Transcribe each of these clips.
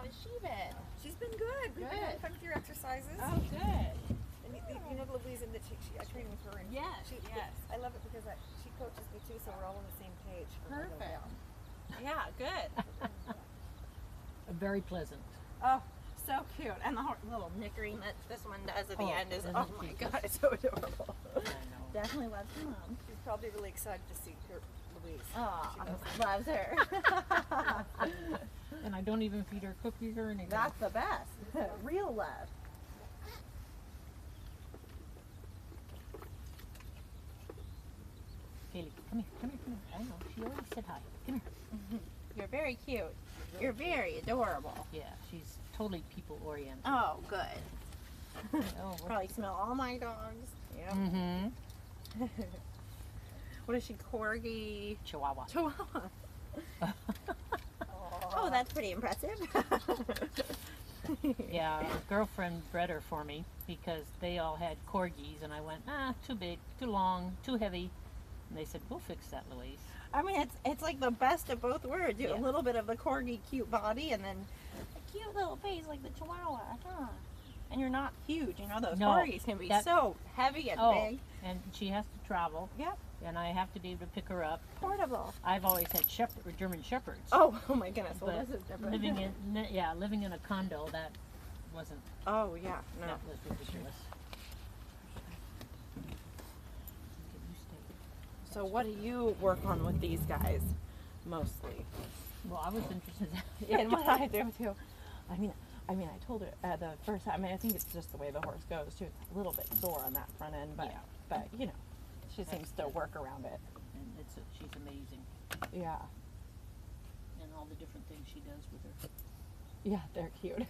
has she been? She's been good. We've been Good. having fun with your exercises. Oh, good. And you know Louise, and that I train with her. And Yes, yes. I love it because she coaches me too, so we're all on the same page. Perfect. Yeah, good. Very pleasant. Oh, so cute. And the little nickering that this one does at the end is, isn't oh it my cute? God, it's so adorable. I know. Definitely loves her mom. She's probably really excited to see her Louise. Oh, She knows loves her. And I don't even feed her cookies or anything. That's the best. Real love. Kaylee, come here. I know, she already said hi. Come here. You're very cute. You're very adorable. Yeah, she's totally people oriented. Oh, good. Oh, Probably smell all my dogs. Yep. Mm-hmm. What is she, Corgi? Chihuahua. Chihuahua. Oh, that's pretty impressive. Yeah, a girlfriend bred her for me because they all had corgis, and I went, too big, too long, too heavy. And they said, we'll fix that, Louise. I mean, it's like the best of both worlds. You Yeah. A little bit of the Corgi cute body, and then a cute little face like the Chihuahua. Huh. And you're not huge. You know, those No, Corgis can be so heavy and big. And she has to travel. Yep. And I have to be able to pick her up. Portable. I've always had German shepherds. Oh my goodness. Well, But this is different. living in a condo, that wasn't, Oh yeah. No. that was ridiculous. So what do you work on with these guys, mostly? Well, I was interested In what I do too. I mean, I told her the first time. I mean, I think it's just the way the horse goes too. It's a little bit sore on that front end, but Yeah. but you know, she seems to work around it. And she's amazing. Yeah. And all the different things she does with her. Yeah, they're cute.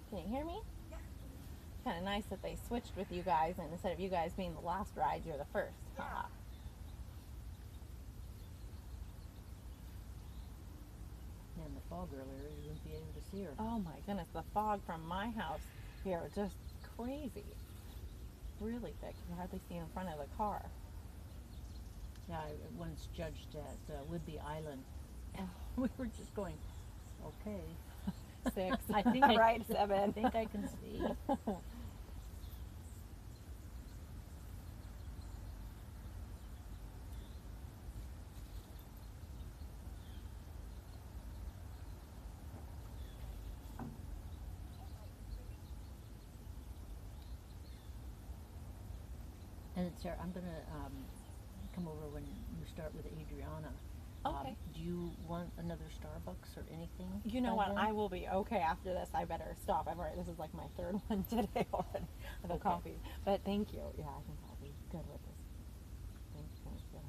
Can you hear me? Yeah. Kind of nice that they switched with you guys, and instead of you guys being the last ride, you're the first. Yeah. Haha. And the fog earlier, you wouldn't be able to see her. Oh my goodness, the fog from my house here is just crazy. Really thick. You can hardly see in front of the car. Yeah, I once judged at Whidbey Island. And we were just going, okay. 6. I think right, I 7. think I can see. And Sarah, I'm gonna come over when you start with Adriana. Okay. Do you want another Starbucks or anything? You know by what? then? I will be okay after this. I better stop. This is like my 3rd one today already of the Okay. coffee. But thank you. Yeah, I think I'll be good with this. Thank you.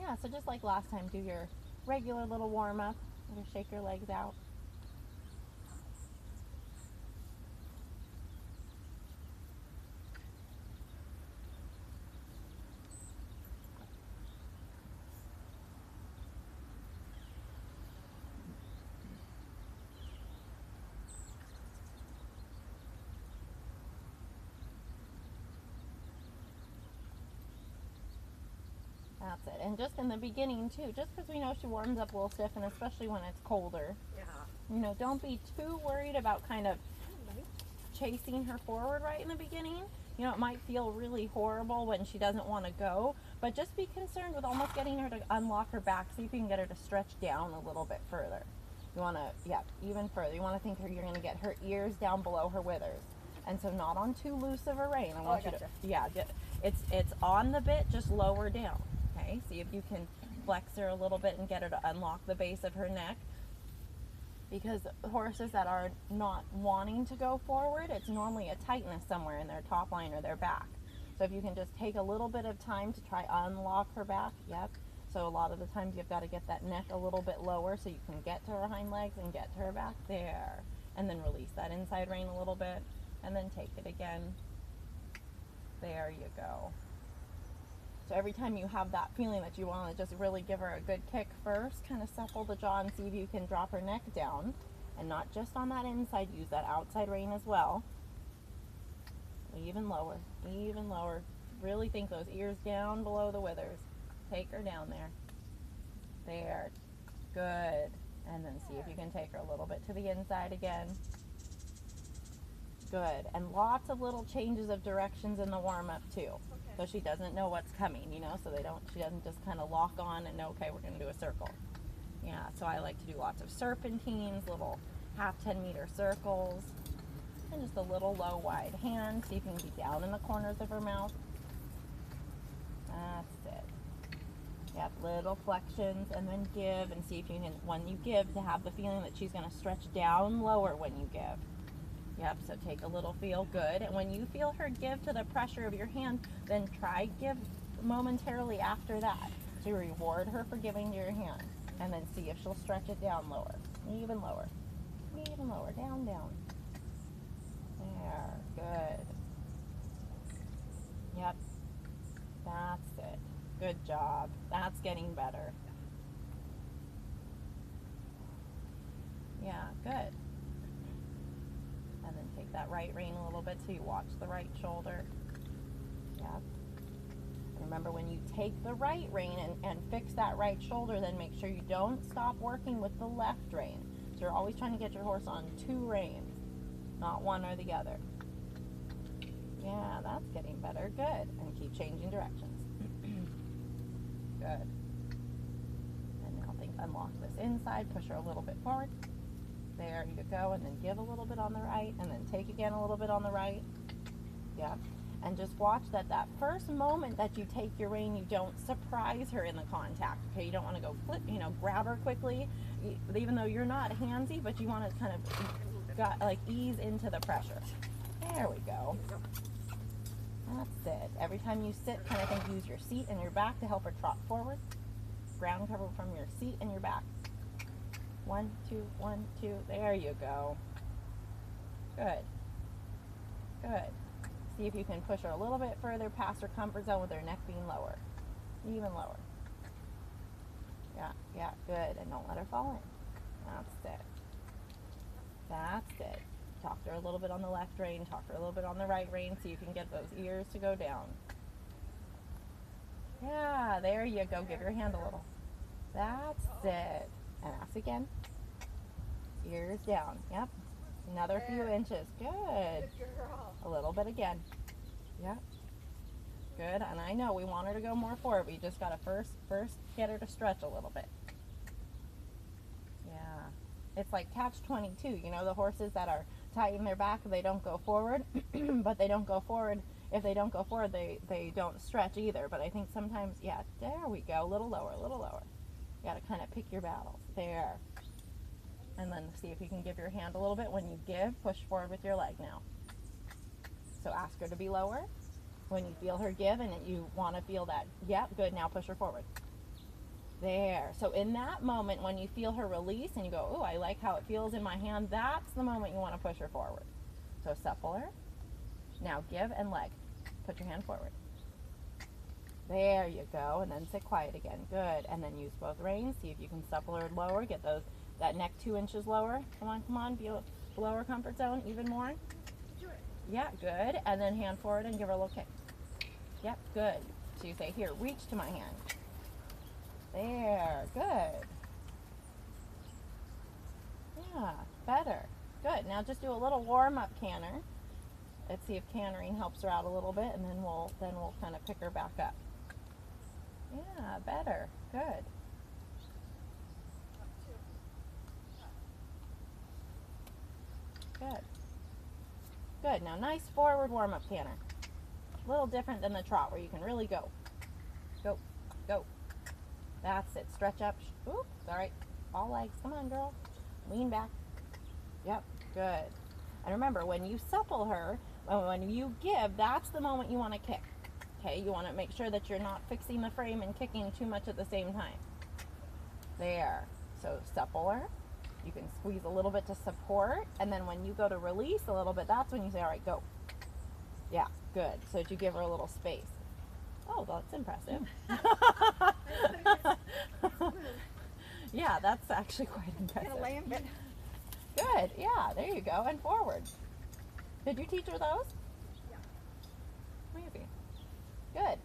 Yeah, so just like last time, do your regular little warm up. Just shake your legs out. That's it. And just in the beginning too, just because we know she warms up a little stiff, and especially when it's colder, Yeah. you know, don't be too worried about kind of chasing her forward right in the beginning. You know, it might feel really horrible when she doesn't want to go, but just be concerned with almost getting her to unlock her back, so you can get her to stretch down a little bit further. You want to, yeah, even further. You want to think you're going to get her ears down below her withers. And so not on too loose of a rein. I want you gotcha. to, yeah, it's on the bit, just lower down. Okay, see if you can flex her a little bit and get her to unlock the base of her neck. Because horses that are not wanting to go forward, it's normally a tightness somewhere in their top line or their back. So if you can just take a little bit of time to try unlock her back, yep. So a lot of the times you've got to get that neck a little bit lower so you can get to her hind legs and get to her back. There. and then release that inside rein a little bit, and then take it again. There you go. So every time you have that feeling that you want to just really give her a good kick first, kind of supple the jaw and see if you can drop her neck down, and not just on that inside, use that outside rein as well. Even lower, even lower. Really think those ears down below the withers. Take her down there. There. Good. And then see if you can take her a little bit to the inside again. Good. And lots of little changes of directions in the warm-up too. So she doesn't know what's coming, you know, so she doesn't just kind of lock on and know, okay, we're going to do a circle. Yeah, so I like to do lots of serpentines, little half 10-meter circles, and just a little low, wide hand. See if you can be down in the corners of her mouth. That's it. Yep, little flexions, and then give, and see if you can, when you give, to have the feeling that she's going to stretch down lower when you give. Yep, so take a little feel, good. And when you feel her give to the pressure of your hand, then try give momentarily after that to reward her for giving to your hand. And then see if she'll stretch it down lower, even lower, down, down. There, good. Yep, that's it. Good job. That's getting better. Yeah, good. And then take that right rein a little bit so you watch the right shoulder. Yep. Remember, when you take the right rein and fix that right shoulder, then make sure you don't stop working with the left rein. So you're always trying to get your horse on two reins, not one or the other. Yeah, that's getting better. Good. And keep changing directions. Good. And now unlock this inside, push her a little bit forward. There you go, and then give a little bit on the right, and then take again a little bit on the right. Yep. And just watch that first moment that you take your rein, you don't surprise her in the contact. Okay, you don't want to go flip, grab her quickly, even though you're not handsy, but you want to kind of ease into the pressure. There we go. That's it. Every time you sit, kind of think, use your seat and your back to help her trot forward. Ground cover from your seat and your back. 1, 2, 1, 2. There you go. Good. Good. See if you can push her a little bit further past her comfort zone with her neck being lower. Even lower. Yeah, good. And don't let her fall in. That's it. That's it. Talk to her a little bit on the left rein, talk to her a little bit on the right rein, see if you can get those ears to go down. Yeah, there you go. Give your hand a little. That's it. And ask again. Ears down. Yep. Another few inches. Good. A little bit again. Yep. Good. And I know we want her to go more forward. We just got to first get her to stretch a little bit. Yeah. It's like catch-22. The horses that are tight in their back, they don't go forward. But they don't go forward. If they don't go forward, they don't stretch either. But I think sometimes, yeah, there we go. A little lower, a little lower. You got to kind of pick your battles. There. And then see if you can give your hand a little bit. When you give, push forward with your leg now. So ask her to be lower. When you feel her give and you want to feel that, yep, good, now push her forward. There. So in that moment, when you feel her release and you go, oh, I like how it feels in my hand, that's the moment you want to push her forward. So supple her. Now give and leg. Put your hand forward. There you go. And then sit quiet again. Good. And then use both reins. See if you can supple her lower. Get that neck 2 inches lower. Come on. Be below her comfort zone. Even more. Yeah, good. And then hand forward and give her a little kick. Yep, good. So you say, here, reach to my hand. There, good. Yeah, better. Good. Now just do a little warm-up canter. Let's see if cantering helps her out a little bit, and then we'll kind of pick her back up. Yeah, better. Good. Good. Good. Now nice forward warm-up canter. A little different than the trot where you can really go. Go. Go. That's it. Stretch up. Oops. All right. All legs. Come on, girl. Lean back. Yep. Good. And remember, when you supple her, when you give, that's the moment you want to kick. Okay? You want to make sure that you're not fixing the frame and kicking too much at the same time. There. So supple her. You can squeeze a little bit to support, and then when you go to release a little bit, that's when you say, all right, go. Yeah, good. So that you give her a little space. Oh, that's impressive. Yeah, that's actually quite impressive. Gonna land it. Good, yeah, there you go, and forward. Did you teach her those? Yeah. Maybe. Good.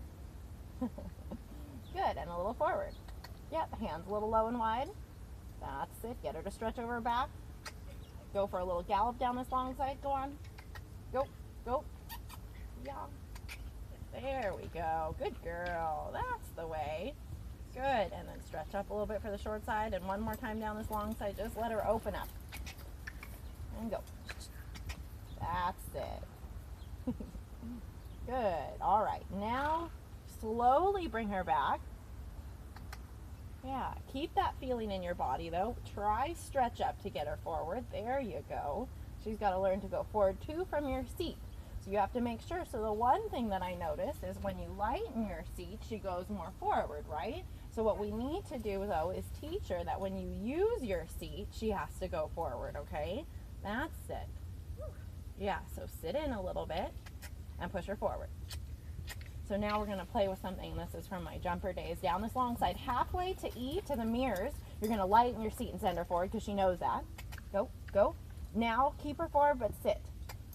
Good, and a little forward. Yep, hands a little low and wide. That's it. Get her to stretch over her back. Go for a little gallop down this long side. Go on. Go, go. Yeah. There we go. Good girl. That's the way. Good. And then stretch up a little bit for the short side. And one more time down this long side. Just let her open up. And go. That's it. Good. All right. Now, slowly bring her back. Yeah, keep that feeling in your body though. Try stretch up to get her forward. There you go. She's got to learn to go forward too from your seat. So you have to make sure. So the one thing that I noticed is when you lighten your seat, she goes more forward, right? So what we need to do though is teach her that when you use your seat, she has to go forward, okay? That's it. Yeah, so sit in a little bit and push her forward. So now we're going to play with something. This is from my jumper days. Down this long side, halfway to E, to the mirrors, you're going to lighten your seat and send her forward because she knows that. Go, go. Now keep her forward, but sit.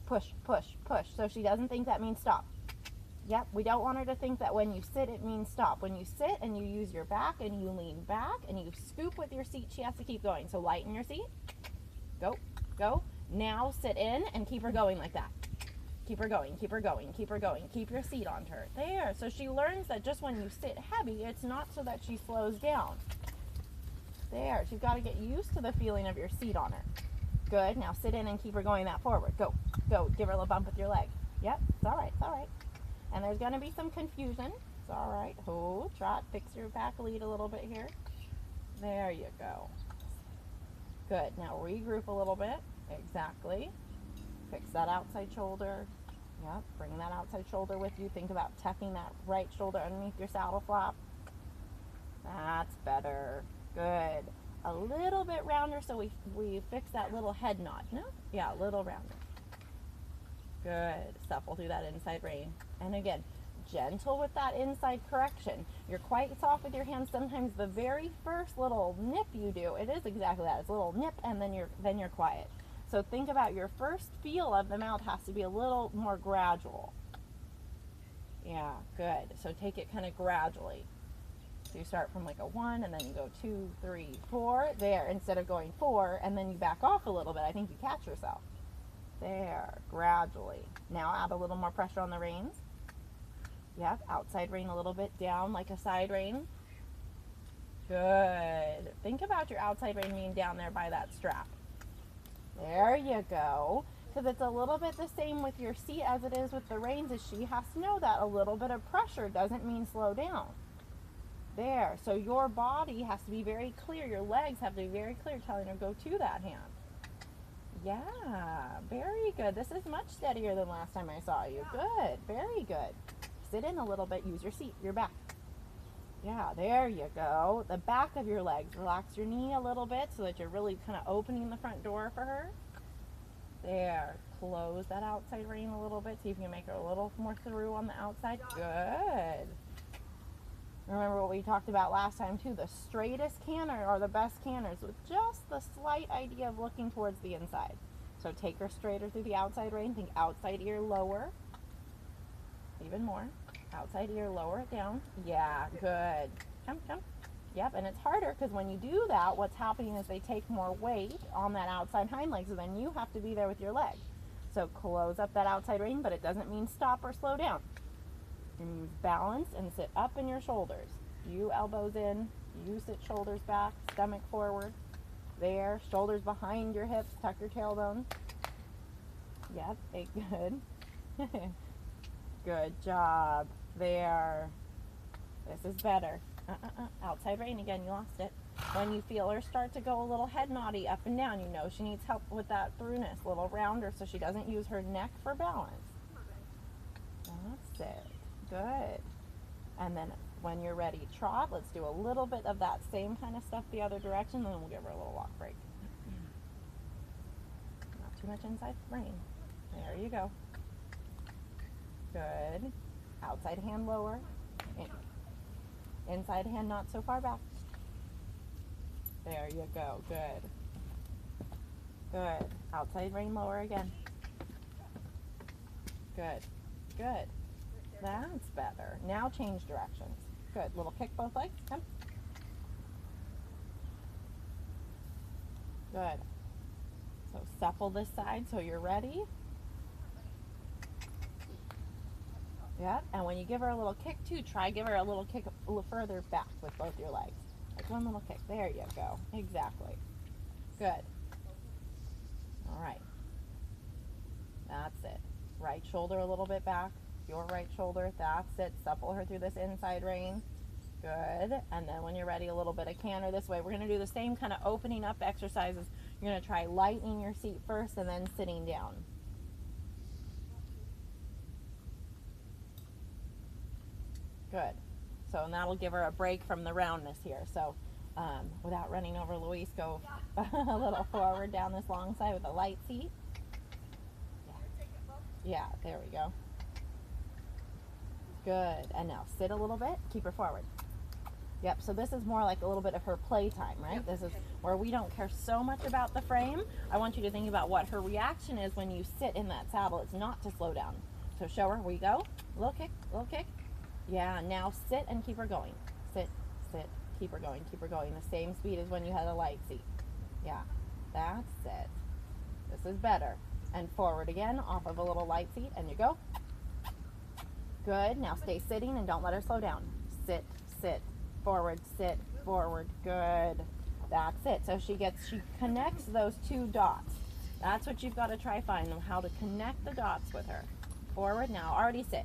Push, push, push. So she doesn't think that means stop. Yep, we don't want her to think that when you sit, it means stop. When you sit and you use your back and you lean back and you scoop with your seat, she has to keep going. So lighten your seat. Go, go. Now sit in and keep her going like that. Keep her going, keep her going, keep her going. Keep your seat on her. There. So she learns that just when you sit heavy, it's not so that she slows down. There. She's got to get used to the feeling of your seat on her. Good. Now sit in and keep her going that forward. Go. Go. Give her a little bump with your leg. Yep. It's all right. It's all right. And there's going to be some confusion. It's all right. Hold. Trot. Fix your back lead a little bit here. There you go. Good. Now regroup a little bit. Exactly. Fix that outside shoulder. Yep, bring that outside shoulder with you. Think about tucking that right shoulder underneath your saddle flap. That's better. Good. A little bit rounder so we fix that little head nod. No? Yeah, a little rounder. Good. Supple through that inside rein. And again, gentle with that inside correction. You're quite soft with your hands. Sometimes the very first little nip you do, it is exactly that. It's a little nip and then you're quiet. So think about your first feel of the mouth has to be a little more gradual. Yeah, good. So take it kind of gradually. So you start from like a 1 and then you go 2, 3, 4. There, instead of going 4 and then you back off a little bit. I think you catch yourself. There, gradually. Now add a little more pressure on the reins. Yep, outside rein a little bit down like a side rein. Good. Think about your outside rein being down there by that strap. There you go. Because it's a little bit the same with your seat as it is with the reins. Is she has to know that a little bit of pressure doesn't mean slow down. There. So your body has to be very clear. Your legs have to be very clear telling her go to that hand. Yeah. Very good. This is much steadier than last time I saw you. Good. Very good. Sit in a little bit. Use your seat. Your back. Yeah, there you go. The back of your legs. Relax your knee a little bit so that you're really kind of opening the front door for her. There. Close that outside rein a little bit. See if you can make her a little more through on the outside. Good. Remember what we talked about last time too. The straightest canter are the best canters with just the slight idea of looking towards the inside. So take her straighter through the outside rein. Think outside ear lower. Even more. Outside ear, lower it down. Yeah, good. Jump, jump. Yep, and it's harder because when you do that, what's happening is they take more weight on that outside hind leg, so then you have to be there with your leg. So close up that outside rein, but it doesn't mean stop or slow down. You use balance and sit up in your shoulders. You elbows in, you sit shoulders back, stomach forward. There, shoulders behind your hips, tuck your tailbone. Yep, good. Good job. There. This is better. Outside rein again, you lost it. When you feel her start to go a little head naughty up and down, you know she needs help with that throughness, a little rounder so she doesn't use her neck for balance. That's it. Good. And then when you're ready, trot. Let's do a little bit of that same kind of stuff the other direction, then we'll give her a little walk break. too much inside rein. There you go. Good. Outside hand lower. Inside hand not so far back. There you go. Good. Good. Outside rein lower again. Good. Good. That's better. Now change directions. Good. Little kick both legs. Come. Good. So supple this side so you're ready. Yep. And when you give her a little kick too, try give her a little kick a little further back with both your legs. Like one little kick. There you go. Exactly. Good. All right. That's it. Right shoulder a little bit back. Your right shoulder. That's it. Supple her through this inside rein. Good. And then when you're ready, a little bit of canter this way. We're going to do the same kind of opening up exercises. You're going to try lightening your seat first and then sitting down. Good. So and that'll give her a break from the roundness here. So without running over Louise, go a little forward down this long side with a light seat. Yeah, there we go. Good. And now sit a little bit. Keep her forward. Yep, so this is more like a little bit of her playtime, right? Yep. This is where we don't care so much about the frame. I want you to think about what her reaction is when you sit in that saddle. It's not to slow down. So show her, we go. Little kick, little kick. Yeah, now sit and keep her going. Sit, sit, keep her going, keep her going. The same speed as when you had a light seat. Yeah, that's it. This is better. And forward again, off of a little light seat, and you go. Good, now stay sitting and don't let her slow down. Sit, sit, forward, sit, forward, good. That's it. So she connects those two dots. That's what you've got to try finding, how to connect the dots with her. Forward now, already sit.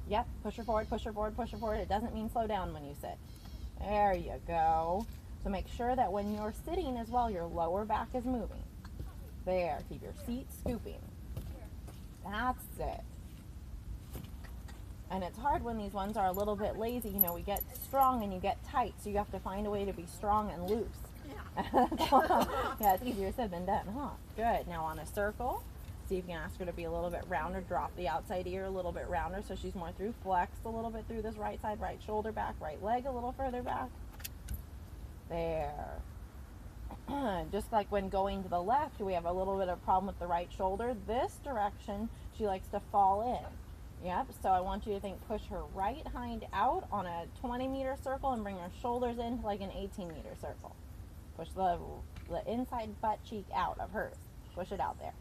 Yep, push her forward, push her forward, push her forward. It doesn't mean slow down when you sit. There you go. So make sure that when you're sitting as well, your lower back is moving. There, keep your seat scooping. That's it. And it's hard when these ones are a little bit lazy. You know, we get strong and you get tight, so you have to find a way to be strong and loose. Yeah, it's easier said than done, huh? Good. Now on a circle, see if you can ask her to be a little bit rounder. Drop the outside ear a little bit rounder so she's more through. Flex a little bit through this right side, right shoulder back, right leg a little further back. There. Just like when going to the left, we have a little bit of problem with the right shoulder. This direction, she likes to fall in. Yep, so I want you to think push her right hind out on a 20-meter circle and bring her shoulders in like an 18-meter circle. Push the inside butt cheek out of hers. Push it out there.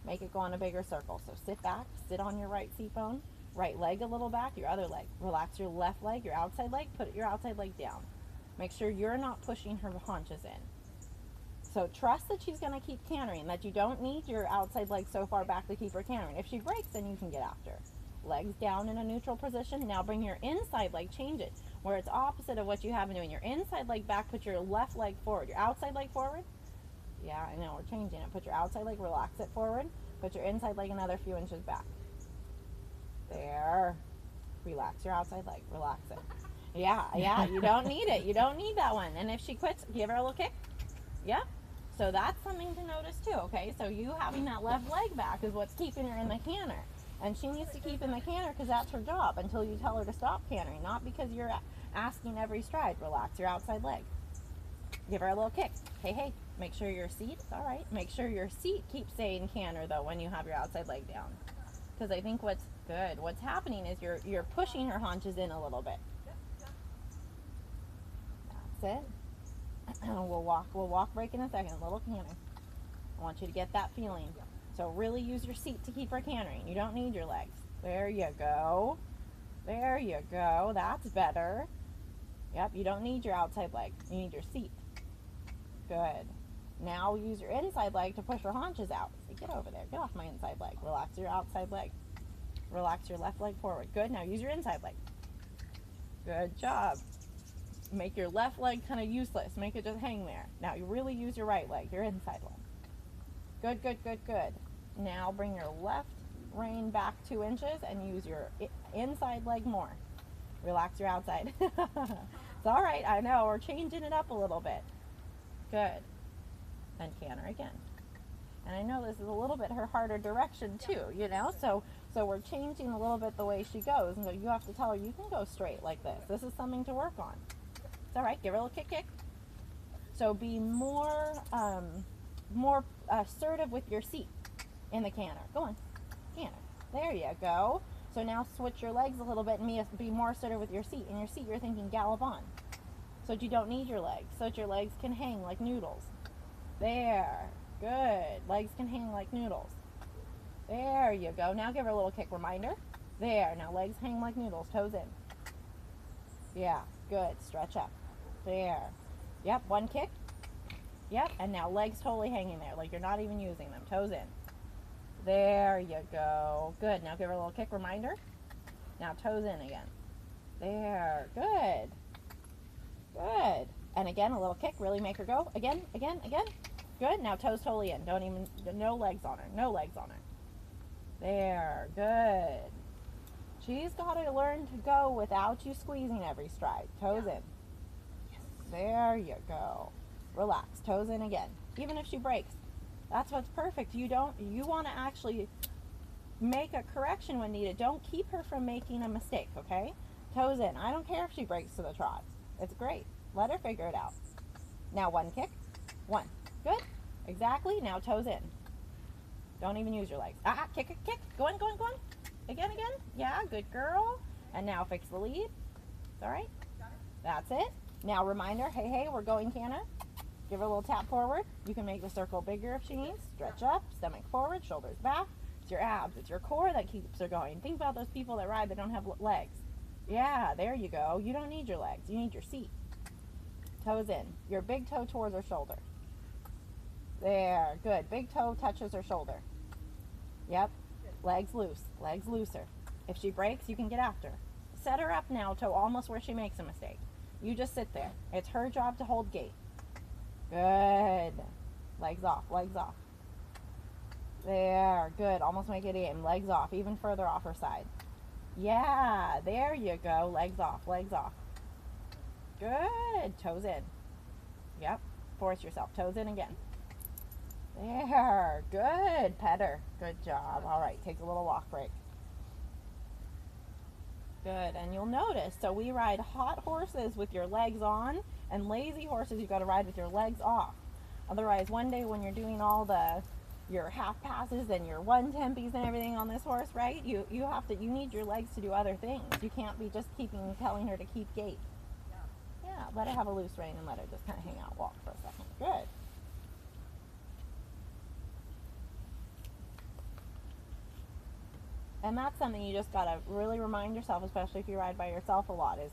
Make it go on a bigger circle. So sit back, sit on your right seat bone, right leg a little back, your other leg. Relax your left leg, your outside leg, put your outside leg down. Make sure you're not pushing her haunches in. So trust that she's going to keep cantering, that you don't need your outside leg so far back to keep her cantering. If she breaks, then you can get after. Legs down in a neutral position. Now bring your inside leg, change it, where it's opposite of what you have been doing. Your inside leg back, put your left leg forward. Your outside leg forward. Yeah, I know, we're changing it. Put your outside leg, relax it forward. Put your inside leg another few inches back. There. Relax your outside leg, relax it. Yeah, you don't need it. You don't need that one. And if she quits, give her a little kick. Yeah. So that's something to notice too, okay? So you having that left leg back is what's keeping her in the canter. And she needs to keep in the canter because that's her job until you tell her to stop cantering, not because you're asking every stride. Relax your outside leg. Give her a little kick. Hey, make sure your seat, all right, make sure your seat keeps saying canter though when you have your outside leg down. Because I think what's happening is you're pushing her haunches in a little bit. That's it. We'll walk break in a second, a little canter. I want you to get that feeling. So really use your seat to keep her cantering. You don't need your legs. There you go. There you go. That's better. Yep, you don't need your outside leg. You need your seat. Good. Now use your inside leg to push her haunches out. So get over there. Get off my inside leg. Relax your outside leg. Relax your left leg forward. Good. Now use your inside leg. Good job. Make your left leg kind of useless. Make it just hang there. Now you really use your right leg, your inside leg. Good, good, good, good. Now bring your left rein back 2 inches and use your inside leg more. Relax your outside. It's all right. I know. We're changing it up a little bit. Good. And canter again. And I know this is a little bit her harder direction too, you know? So we're changing a little bit the way she goes. And so you have to tell her you can go straight like this. This is something to work on. It's all right. Give her a little kick, kick. So be more assertive with your seat in the canter. Go on, canter. There you go. So now switch your legs a little bit and be more assertive with your seat. In your seat, you're thinking gallop on. So that you don't need your legs. So that your legs can hang like noodles. There. Good. Legs can hang like noodles. There you go. Now give her a little kick reminder. There. Now legs hang like noodles. Toes in. Yeah. Good. Stretch up. There. Yep. One kick. Yep. And now legs totally hanging there. Like you're not even using them. Toes in. There you go. Good. Now give her a little kick reminder. Now toes in again. There. Good. Good. And again, a little kick. Really make her go. Again, again, again. Good. Now toes totally in. Don't even, no legs on her. No legs on her. There. Good. She's got to learn to go without you squeezing every stride. Toes in. Yes. There you go. Relax. Toes in again. Even if she breaks. That's what's perfect. You want to actually make a correction when needed. Don't keep her from making a mistake, okay? Toes in. I don't care if she breaks to the trots. It's great. Let her figure it out. Now one kick. One. Good. Exactly. Now toes in. Don't even use your legs. Kick, kick, kick. Go on, go on, go on. Again, again. Yeah, good girl. And now fix the lead. All right. That's it. Now reminder, hey, hey, we're going canter. Give her a little tap forward. You can make the circle bigger if she needs. Stretch up, stomach forward, shoulders back. It's your abs, it's your core that keeps her going. Think about those people that ride that don't have legs. Yeah, there you go. You don't need your legs. You need your seat. Toes in. Your big toe towards her shoulder. There. Good. Big toe touches her shoulder. Yep. Legs loose. Legs looser. If she breaks, you can get after. Set her up now to almost where she makes a mistake. You just sit there. It's her job to hold gait. Good. Legs off. Legs off. There. Good. Almost make it aim. Legs off. Even further off her side. Yeah. There you go. Legs off. Legs off. Good. Toes in. Yep. Force yourself. Toes in again. There. Good. Pet her. Good job. All right. Take a little walk break. Good. And you'll notice, so we ride hot horses with your legs on, and lazy horses you've got to ride with your legs off. Otherwise, one day when you're doing all your half passes and your one tempies and everything on this horse, right? You need your legs to do other things. You can't be just telling her to keep gait. Yeah, let her have a loose rein and let her just kind of hang out, walk for a second. Good. And that's something you just got to really remind yourself, especially if you ride by yourself a lot, is,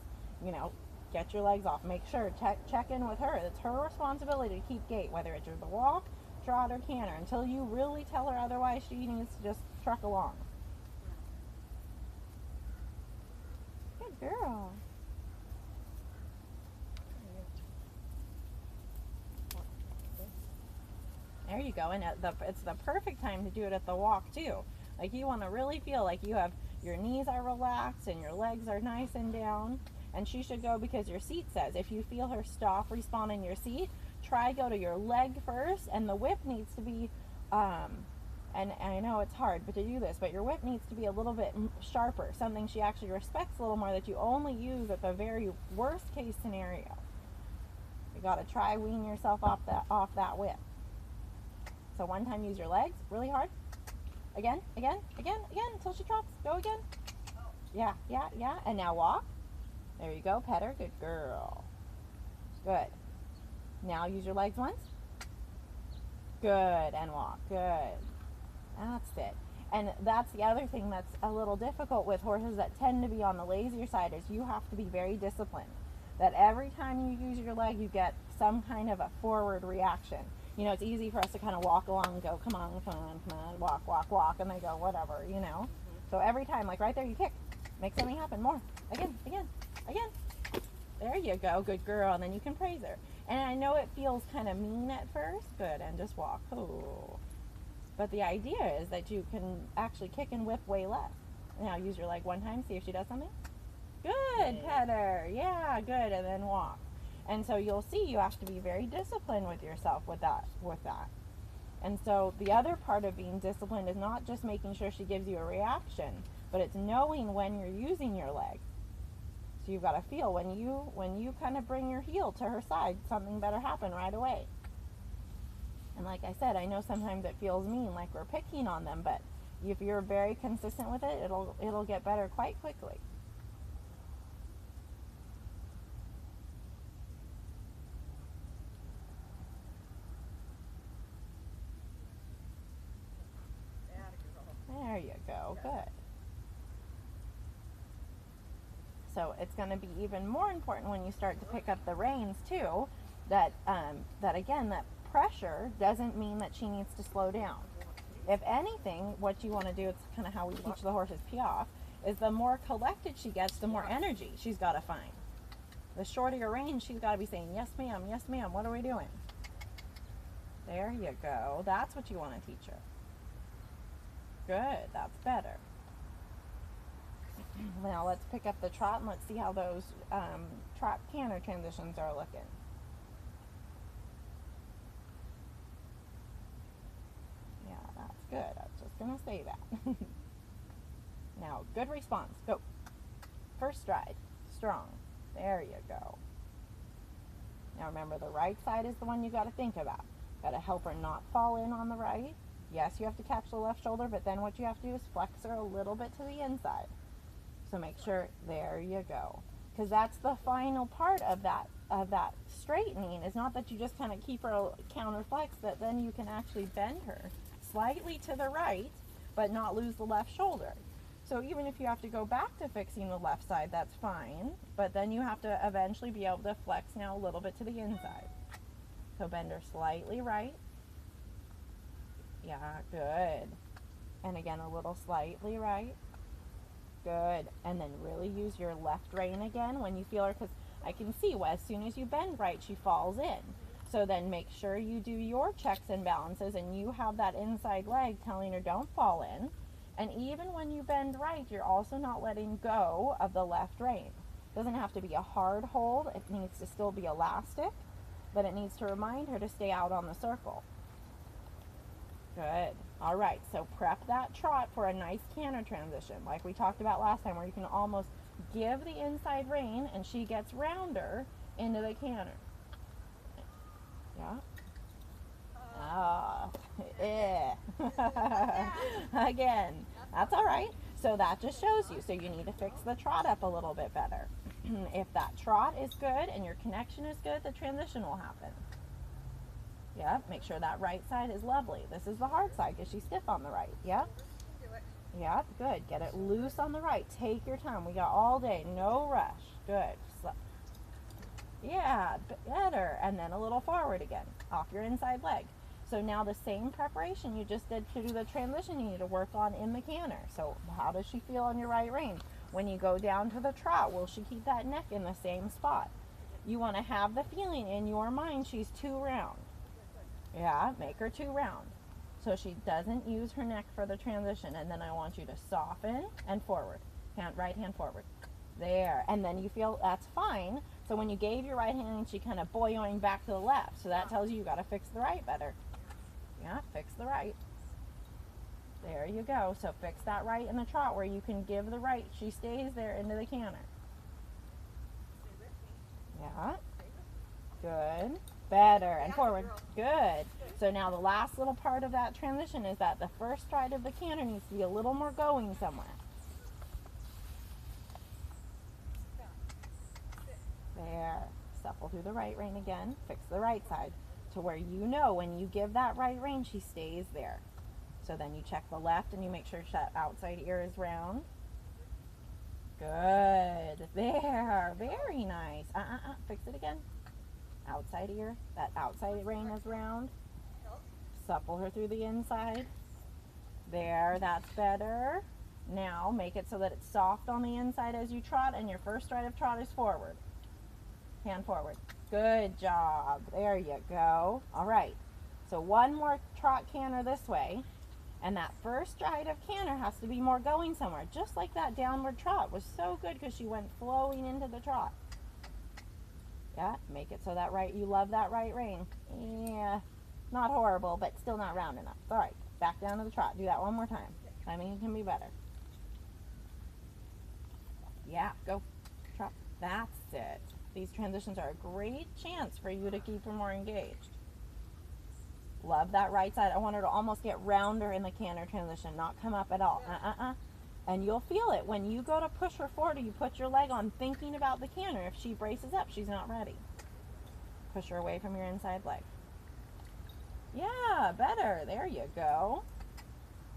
get your legs off. Make sure, check in with her. It's her responsibility to keep gait, whether it's the walk, trot, or canter. Until you really tell her otherwise, she needs to just truck along. Good girl. There you go. And it's the perfect time to do it at the walk, too. Like, you want to really feel like your knees are relaxed and your legs are nice and down. And she should go because your seat says. If you feel her stop, respawn in your seat, try go to your leg first. And the whip needs to be, and I know it's hard but to do this, but your whip needs to be a little bit sharper. Something she actually respects a little more, that you only use at the very worst case scenario. You got to try wean yourself off that whip. So one time use your legs really hard. Again, again, again, again, until she trots. Go again. Yeah, yeah, yeah. And now walk. There you go. Pet her. Good girl. Good. Now use your legs once. Good. And walk. Good. That's it. And that's the other thing that's a little difficult with horses that tend to be on the lazier side, is you have to be very disciplined. That every time you use your leg, you get some kind of a forward reaction. It's easy for us to kind of walk along and go, come on, come on, come on, walk, walk, walk, and they go, whatever, So every time, like right there, you kick. Make something happen. More. Again, again, again. There you go. Good girl. And then you can praise her. And I know it feels kind of mean at first. Good. And just walk. Oh. But the idea is that you can actually kick and whip way less. Now use your leg one time. See if she does something. Good. Pet her. Yeah, good. And then walk. And so you'll see you have to be very disciplined with yourself with that. And so the other part of being disciplined is not just making sure she gives you a reaction, but it's knowing when you're using your leg. So you've got to feel when you kind of bring your heel to her side, something better happen right away. And like I said, I know sometimes it feels mean, like we're picking on them, but if you're very consistent with it, it'll get better quite quickly. There you go. Good. So it's going to be even more important when you start to pick up the reins too, that again, that pressure doesn't mean that she needs to slow down. If anything, what you want to do, it's kind of how we teach the horses Piaffe, is the more collected she gets, the more energy she's got to find. The shorter your rein, she's got to be saying, yes ma'am, what are we doing? There you go. That's what you want to teach her. Good, that's better. Now let's pick up the trot and let's see how those trot canter transitions are looking. Yeah, that's good. I was just going to say that. Now, good response. Go. First stride. Strong. There you go. Now remember, the right side is the one you got to think about. Got to help her not fall in on the right. Yes, you have to catch the left shoulder, but then what you have to do is flex her a little bit to the inside. So make sure, there you go. Because that's the final part of that straightening, is not that you just kind of keep her counter flex, but then you can actually bend her slightly to the right, but not lose the left shoulder. So even if you have to go back to fixing the left side, that's fine, but then you have to eventually be able to flex now a little bit to the inside. So bend her slightly right. Yeah, good. And again, a little slightly right. Good. And then really use your left rein again when you feel her, because I can see, well, as soon as you bend right, she falls in. So then make sure you do your checks and balances and you have that inside leg telling her don't fall in. And even when you bend right, you're also not letting go of the left rein. It doesn't have to be a hard hold. It needs to still be elastic, but it needs to remind her to stay out on the circle. Good. All right, so prep that trot for a nice canter transition, like we talked about last time, where you can almost give the inside rein and she gets rounder into the canter. Yeah. Ah, again, that's all right. So that just shows you. So you need to fix the trot up a little bit better. If that trot is good and your connection is good, the transition will happen. Yep, make sure that right side is lovely. This is the hard side because she's stiff on the right. Yep. Yep, good. Get it loose on the right. Take your time. We got all day. No rush. Good. Yeah, better. And then a little forward again, off your inside leg. So now the same preparation you just did to do the transition, you need to work on in the canter. So how does she feel on your right rein? When you go down to the trot, will she keep that neck in the same spot? You want to have the feeling in your mind she's too round. Yeah, make her too round, so she doesn't use her neck for the transition. And then I want you to soften and forward. Right hand forward. There. And then you feel that's fine. So when you gave your right hand, she kind of boyoing back to the left. So that tells you got to fix the right better. Yeah, fix the right. There you go. So fix that right in the trot where you can give the right. She stays there into the canter. Yeah. Good. Better. And forward. Good. So now the last little part of that transition is that the first stride of the canter needs to be a little more going somewhere. There. Supple through the right rein again. Fix the right side to where you know when you give that right rein, she stays there. So then you check the left and you make sure that outside ear is round. Good. There. Very nice. Fix it again. Outside ear. That outside rein is round. Supple her through the inside. There. That's better. Now make it so that it's soft on the inside as you trot, and your first stride of trot is forward. Hand forward. Good job. There you go. All right. So one more trot canter this way. And that first stride of canter has to be more going somewhere. Just like that downward trot was so good because she went flowing into the trot. Yeah, make it so that right, you love that right rein. Yeah. Not horrible, but still not round enough. All right, back down to the trot. Do that one more time. I mean, it can be better. Yeah, go. Trot. That's it. These transitions are a great chance for you to keep her more engaged. Love that right side. I want her to almost get rounder in the canter transition, not come up at all. And you'll feel it. When you go to push her forward, you put your leg on thinking about the canter. If she braces up, she's not ready. Push her away from your inside leg. Yeah, better. There you go.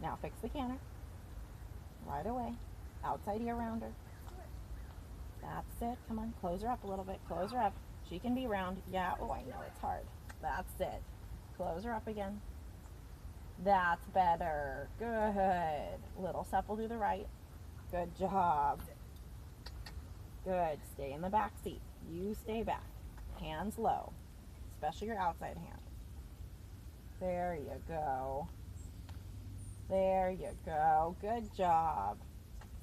Now fix the canter. Right away. Outside ear rounder. That's it. Come on, close her up a little bit. Close her up. She can be round. Yeah, oh, I know it's hard. That's it. Close her up again. That's better. Good. Little supple to the right. Good job. Good. Stay in the back seat. You stay back. Hands low, especially your outside hand. There you go. There you go. Good job.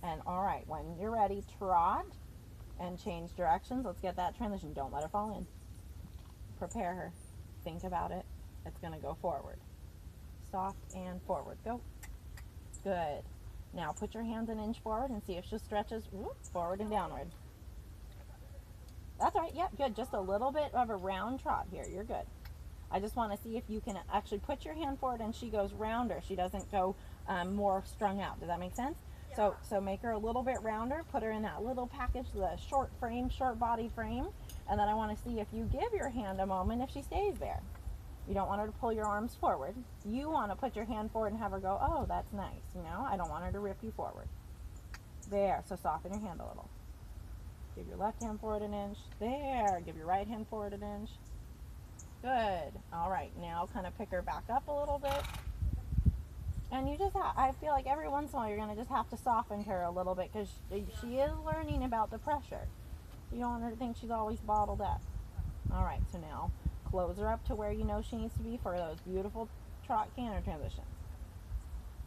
And all right, when you're ready, trot and change directions. Let's get that transition. Don't let her fall in. Prepare her. Think about it. It's going to go forward. Soft and forward. Go. Good. Now put your hands an inch forward and see if she stretches. Whoop, forward and downward. That's right. Yep, good. Just a little bit of a round trot here. You're good. I just want to see if you can actually put your hand forward and she goes rounder. She doesn't go more strung out. Does that make sense? Yeah. So make her a little bit rounder. Put her in that little package, the short frame, short body frame. And then I want to see if you give your hand a moment if she stays there. You don't want her to pull your arms forward. You want to put your hand forward and have her go, oh, that's nice. You know, I don't want her to rip you forward. There. So soften your hand a little. Give your left hand forward an inch. There. Give your right hand forward an inch. Good. All right. Now kind of pick her back up a little bit. And you just I feel like every once in a while you're going to just have to soften her a little bit because she is learning about the pressure. You don't want her to think she's always bottled up. All right. So now close her up to where you know she needs to be for those beautiful trot canter transitions.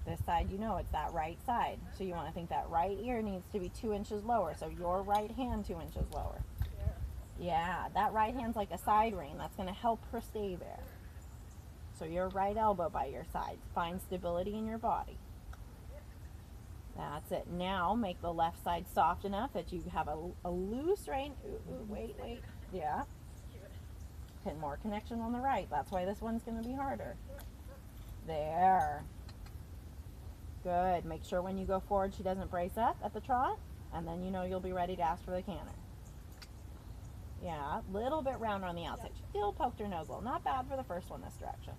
This side, you know, it's that right side. So you want to think that right ear needs to be 2 inches lower. So your right hand 2 inches lower. Yeah, that right hand's like a side rein. That's going to help her stay there. So your right elbow by your side. Find stability in your body. That's it. Now make the left side soft enough that you have a loose rein. Ooh, wait. Yeah. Put more connection on the right. That's why this one's going to be harder. There. Good. Make sure when you go forward she doesn't brace up at the trot, and then you know you'll be ready to ask for the canter. Yeah, a little bit round on the outside. She still poked her nose a little. Not bad for the first one this direction.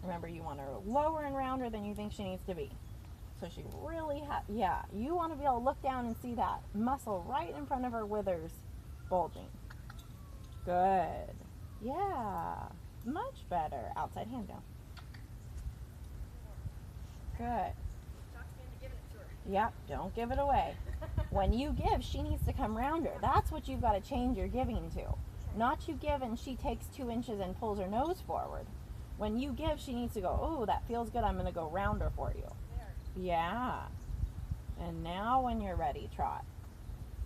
Remember, you want her lower and rounder than you think she needs to be. So she really yeah, you want to be able to look down and see that muscle right in front of her withers bulging. Good. Yeah, much better. Outside hand down. Good. Yep, don't give it away. When you give, she needs to come rounder. That's what you've got to change your giving to. Not you give and she takes 2 inches and pulls her nose forward. When you give, she needs to go, oh, that feels good. I'm going to go rounder for you. Yeah. And now when you're ready, trot.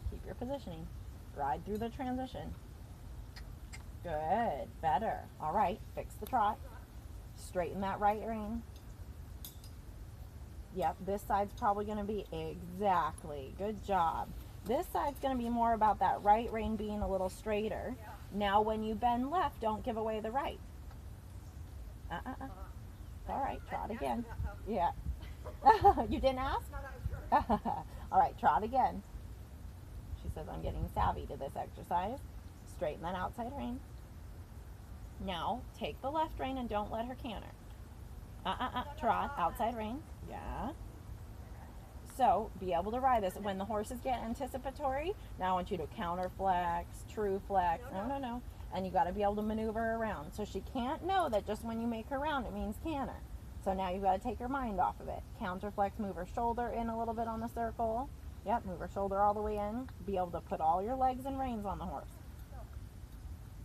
Keep your positioning. Ride through the transition. Good. Better. All right. Fix the trot. Straighten that right rein. Yep, this side's probably going to be exactly. Good job. This side's going to be more about that right rein being a little straighter. Now when you bend left, don't give away the right. All right, trot again. Yeah. You didn't ask? All right, trot again. She says, I'm getting savvy to this exercise. Straighten that outside rein. Now, take the left rein and don't let her canter. Trot, outside rein. Yeah. So, be able to ride this. When the horses get anticipatory, now I want you to counter flex, true flex. No. And you got to be able to maneuver her around. So she can't know that just when you make her round, it means canter. So now you've got to take her mind off of it. Counter flex, move her shoulder in a little bit on the circle. Yep, move her shoulder all the way in. Be able to put all your legs and reins on the horse.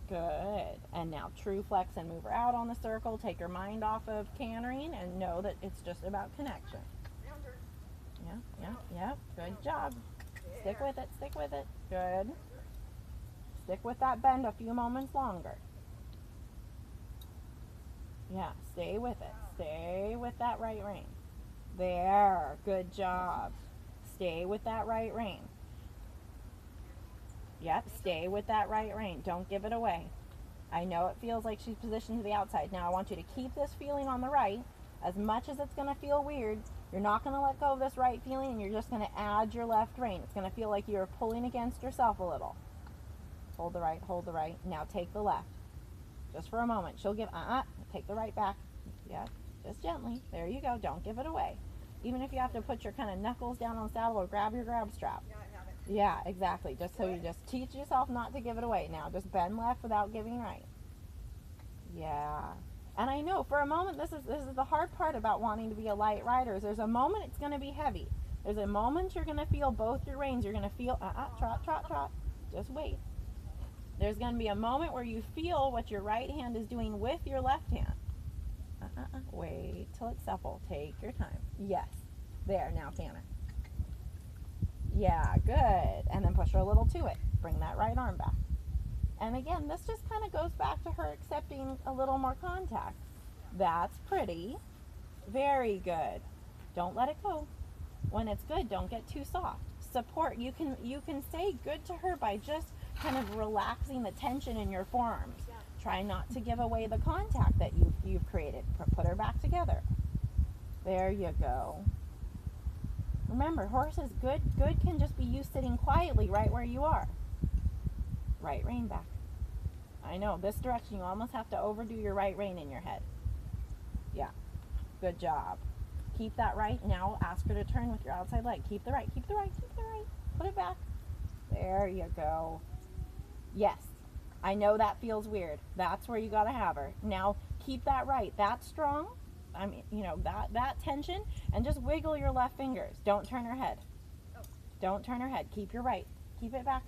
Good. And now true flex and move her out on the circle. Take her mind off of cantering and know that it's just about connection. Yeah. Good job. Stick with it. Good. Stick with that bend a few moments longer. Yeah, stay with it. Stay with that right rein. There, good job. Stay with that right rein. Yep, stay with that right rein. Don't give it away. I know it feels like she's positioned to the outside. Now I want you to keep this feeling on the right. As much as it's going to feel weird, you're not going to let go of this right feeling and you're just going to add your left rein. It's going to feel like you're pulling against yourself a little. Hold the right, hold the right. Now take the left. Just for a moment. She'll give, take the right back. Yeah, just gently. There you go. Don't give it away. Even if you have to put your kind of knuckles down on the saddle or grab your grab strap. Yeah, I have it. Yeah, exactly. Just so you just teach yourself not to give it away. Now just bend left without giving right. Yeah. And I know for a moment this is the hard part about wanting to be a light rider is there's a moment it's going to be heavy. There's a moment you're going to feel both your reins. You're going to feel trot, trot, trot. Just wait. There's going to be a moment where you feel what your right hand is doing with your left hand. Wait till it's supple. Take your time. Yes. There. Now fan it. Yeah, good. And then push her a little to it. Bring that right arm back. And again, this just kind of goes back to her accepting a little more contact. That's pretty. Very good. Don't let it go. When it's good, don't get too soft. Support. You can say good to her by just kind of relaxing the tension in your forearms. Yeah. Try not to give away the contact that you've created. Put her back together. There you go. Remember, horses, good can just be you sitting quietly right where you are. Right rein back. I know, this direction you almost have to overdo your right rein in your head. Yeah, good job. Keep that right. Now ask her to turn with your outside leg. Keep the right, keep the right, keep the right. Put it back. There you go. Yes, I know that feels weird. That's where you got to have her. Now keep that right. That's strong. I mean, you know, that tension, and just wiggle your left fingers. Don't turn her head. Don't turn her head. Keep your right. Keep it back.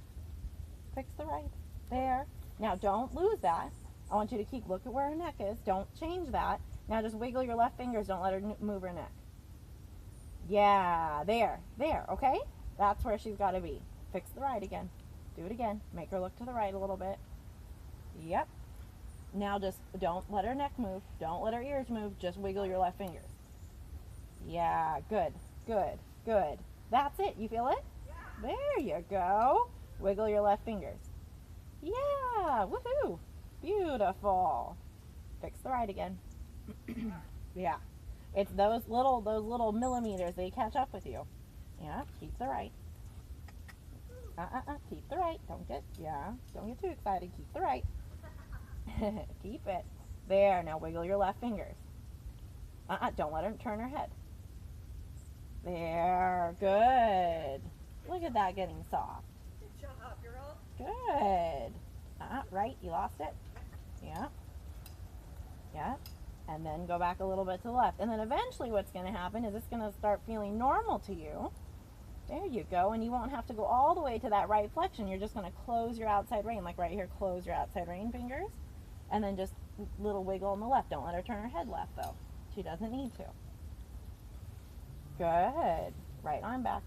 Fix the right. There. Now don't lose that. I want you to look at where her neck is. Don't change that. Now just wiggle your left fingers. Don't let her move her neck. Yeah, there, okay? That's where she's got to be. Fix the right again. Do it again. Make her look to the right a little bit. Yep. Now just don't let her neck move. Don't let her ears move. Just wiggle your left fingers. Yeah, good. That's it. You feel it? Yeah. There you go. Wiggle your left fingers. Yeah, woohoo. Beautiful. Fix the right again. Yeah. It's those little millimeters, they catch up with you. Yeah, keep the right. Keep the right. Don't get too excited. Keep the right. Keep it. There, now wiggle your left fingers. Don't let her turn her head. There, good. Look at that getting soft. Good job, girl. Good. Right, you lost it. Yeah. And then go back a little bit to the left. And then eventually what's going to happen is it's going to start feeling normal to you. There you go. And you won't have to go all the way to that right flexion. You're just going to close your outside rein, like right here, close your outside rein fingers. And then just little wiggle on the left. Don't let her turn her head left, though. She doesn't need to. Good. Right arm back.